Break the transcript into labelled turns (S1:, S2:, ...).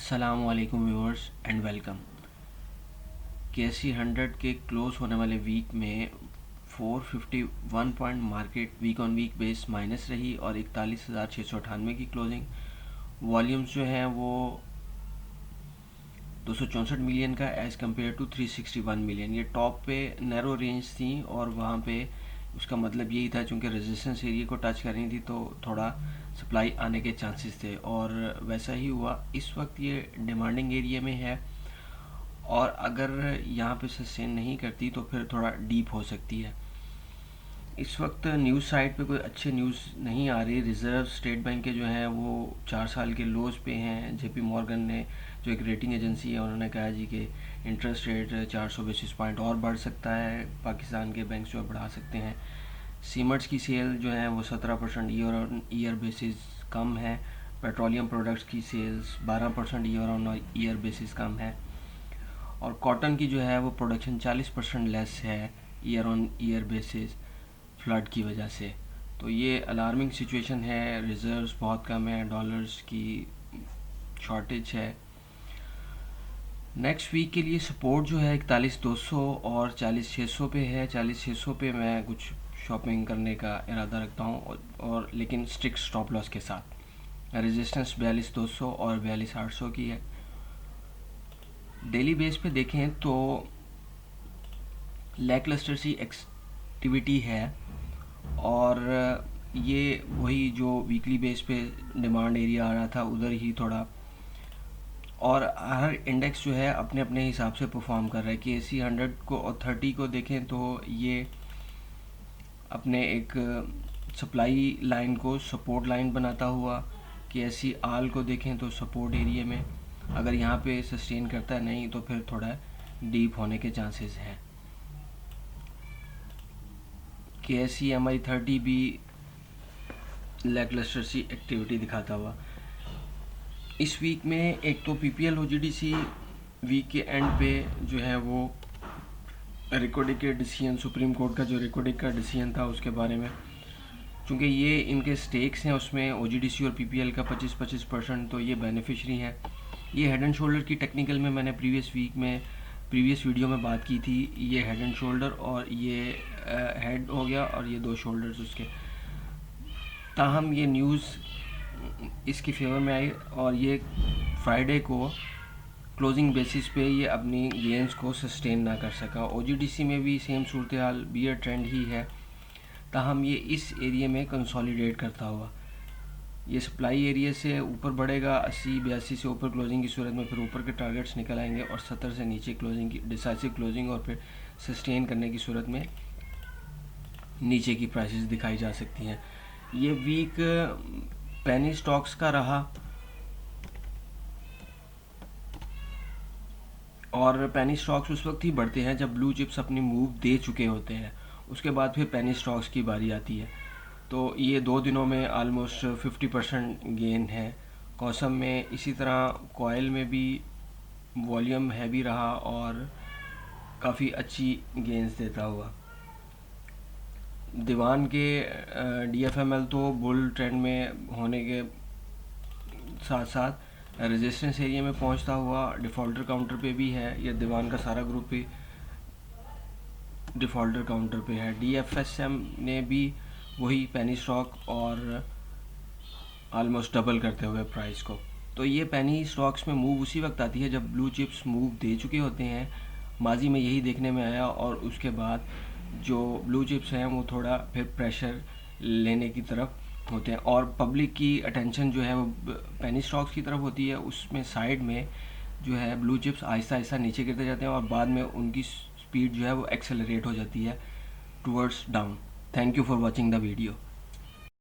S1: अस्सलामुअलैकुम viewers and welcome. KC100 के close होने वाले वीक में 451 point market week on week base minus रही और 41,698 की क्लोजिंग। वॉल्यूम्स जो हैं वो 264 मिलियन का एज़ कम्पेयर टू 361 मिलियन। ये टॉप पे नैरो रेंज थी और वहाँ पे उसका मतलब यही था, चूँकि रेजिस्टेंस एरिया को टच कर रही थी तो थोड़ा सप्लाई आने के चांसेस थे और वैसा ही हुआ। इस वक्त ये डिमांडिंग एरिया में है और अगर यहाँ पे सस्टेन नहीं करती तो फिर थोड़ा डीप हो सकती है। इस वक्त न्यूज़ साइट पे कोई अच्छे न्यूज़ नहीं आ रही। रिज़र्व स्टेट बैंक के जो हैं वो 4 साल के लोज पे हैं। JP मॉर्गन ने, जो एक रेटिंग एजेंसी है, उन्होंने कहा जी कि इंटरेस्ट रेट 400 बेसिस पॉइंट और बढ़ सकता है, पाकिस्तान के बैंक जो बढ़ा सकते हैं। सीमेंट्स की सेल जो है वो 17% ईयर ऑन ईयर बेसिस कम है। पेट्रोलियम प्रोडक्ट्स की sales 12% year on year basis कम है और कॉटन की जो है वो प्रोडक्शन 40% लेस है year on year basis flood की वजह से। तो ये अलार्मिंग सिचुएशन है। रिजर्व्स बहुत कम है, डॉलर्स की शॉर्टेज है। नेक्स्ट वीक के लिए सपोर्ट जो है 41,200 और 40,600 पे है। 40,600 पे मैं कुछ शॉपिंग करने का इरादा रखता हूँ और लेकिन स्ट्रिक्ट स्टॉप लॉस के साथ। रेजिस्टेंस 42,200 और 42,800 की है। डेली बेस पे देखें तो लैकलस्टर सी एक्टिविटी है और ये वही जो वीकली बेस पे डिमांड एरिया आ रहा था उधर ही थोड़ा, और हर इंडेक्स जो है अपने अपने हिसाब से परफॉर्म कर रहा है। KC100 को और 30 को देखें तो ये अपने एक सप्लाई लाइन को सपोर्ट लाइन बनाता हुआ, KC आल को देखें तो सपोर्ट एरिया में, अगर यहाँ पे सस्टेन करता है नहीं तो फिर थोड़ा डीप होने के चांसेस हैं। KC MI30 भी लैकलस्टर सी एक्टिविटी दिखाता हुआ। इस वीक में एक तो PPL OGDC वीक के एंड पे जो है वो रिकॉर्डिंग के डिसीजन, सुप्रीम कोर्ट का जो रिकॉर्डिंग का डिसीजन था उसके बारे में, चूँकि ये इनके स्टेक्स हैं उसमें OGDC और PPL का 25-25%, तो ये बेनिफिशरी हैं। ये हेड एंड शोल्डर की टेक्निकल में मैंने प्रीवियस वीडियो में बात की थी। ये हेड एंड शोल्डर और ये हेड हो गया और ये दो शोल्डर्स उसके। ताहम ये न्यूज़ इसकी फेवर में आई और ये फ्राइडे को क्लोजिंग बेसिस पे ये अपनी गेंस को सस्टेन ना कर सका। OGDC में भी सेम सूरत हाल, बियर ट्रेंड ही है। ताहम ये इस एरिया में कंसोलिडेट करता हुआ ये सप्लाई एरिया से ऊपर बढ़ेगा। 80-82 से ऊपर क्लोजिंग की सूरत में फिर ऊपर के टारगेट्स निकल आएंगे और 70 से नीचे क्लोजिंग की डिसाइसिव क्लोजिंग और फिर सस्टेन करने की सूरत में नीचे की प्राइसेस दिखाई जा सकती हैं। ये वीक पेनी स्टॉक्स का रहा और पेनी स्टॉक्स उस वक्त ही बढ़ते हैं जब ब्लू चिप्स अपनी मूव दे चुके होते हैं, उसके बाद फिर पेनी स्टॉक्स की बारी आती है। तो ये 2 दिनों में आलमोस्ट 50% गेन है। कॉसम में इसी तरह, कॉयल में भी वॉल्यूम हैवी रहा और काफ़ी अच्छी गेंस देता हुआ। दीवान के DFML तो बुल ट्रेंड में होने के साथ साथ रेजिस्टेंस एरिया में पहुंचता हुआ डिफ़ॉल्टर काउंटर पे भी है। यह दीवान का सारा ग्रुप भी डिफ़ॉल्टर काउंटर पे है। DFSM ने भी वही पेनी स्टॉक और ऑलमोस्ट डबल करते हुए प्राइस को। तो ये पेनी स्टॉक्स में मूव उसी वक्त आती है जब ब्लू चिप्स मूव दे चुके होते हैं। माजी में यही देखने में आया और उसके बाद जो ब्लू चिप्स हैं वो थोड़ा फिर प्रेशर लेने की तरफ होते हैं और पब्लिक की अटेंशन जो है वो पेनी स्टॉक्स की तरफ होती है। उसमें साइड में जो है ब्लू चिप्स आहिस्ता आहिस्ता नीचे गिरते जाते हैं और बाद में उनकी स्पीड जो है वो एक्सेलरेट हो जाती है towards down. Thank you for watching the video.